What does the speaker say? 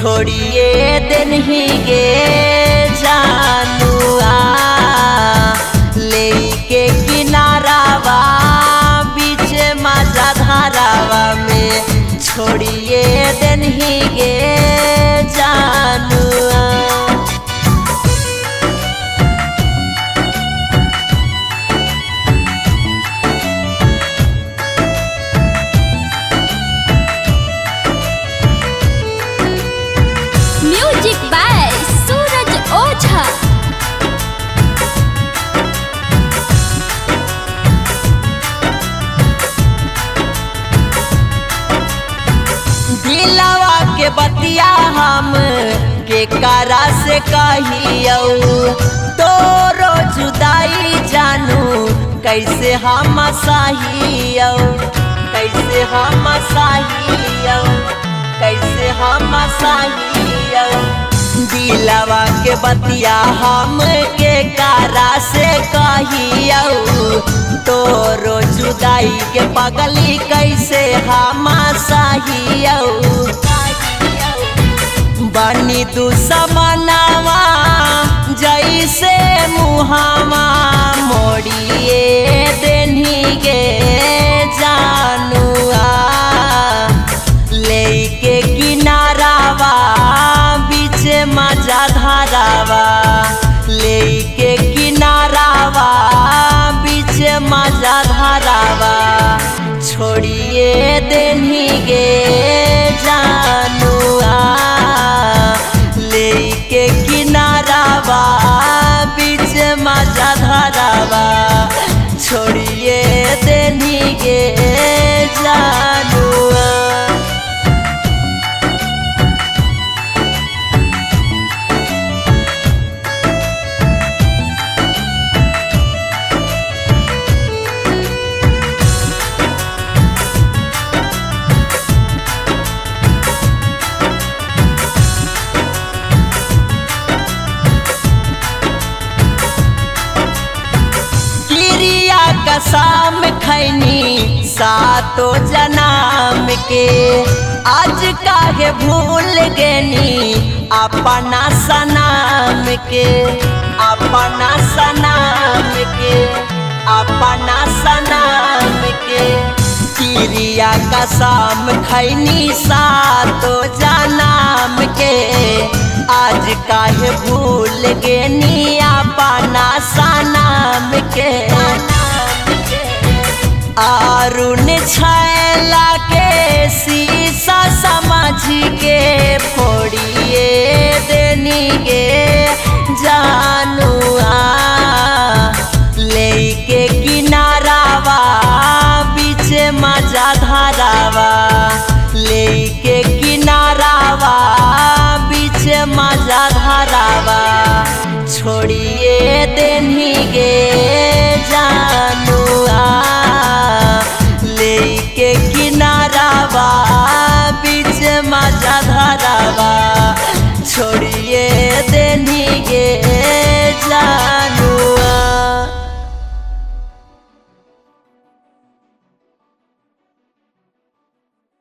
छोड़िए दिन ही गे जानुआ लेके किनारावा बीच माझा धारावा में छोड़िए दिन ही गे जानुआ। म्यूजिक बाय सूरज ओझा। दिलवा के बतिया हम के कारा से कहियो तोरो जुदाई जानू कैसे हम सहियो कैसे हम सहियो कैसे हम सहियो। दिलवा के बतिया हम के कारा से कहियो तोरो जुदाई के पगली कैसे हम सहियो। बनी दुश्मनवा जैसे मुहावा मोड़िए देनी गे जानुआ लेके किनारावा बीच मजा धारावा लेके किनारावा बीच मजा धारावा छोड़िए देनी गे जानुआ लेके किनारावा बीच मजा धारावा छोड़िए देनी गे जानुआ। कसम खैनी सातो जन्म के आज काहे भूल गेनी अपना सनाम के अपना सनाम के अपना सनाम के। चिड़िया कसम खैनी सातो जन्म के आज काहे भूल गेनी अपना सनाम के। अरुण छैला के शीशा समझ के फोड़ी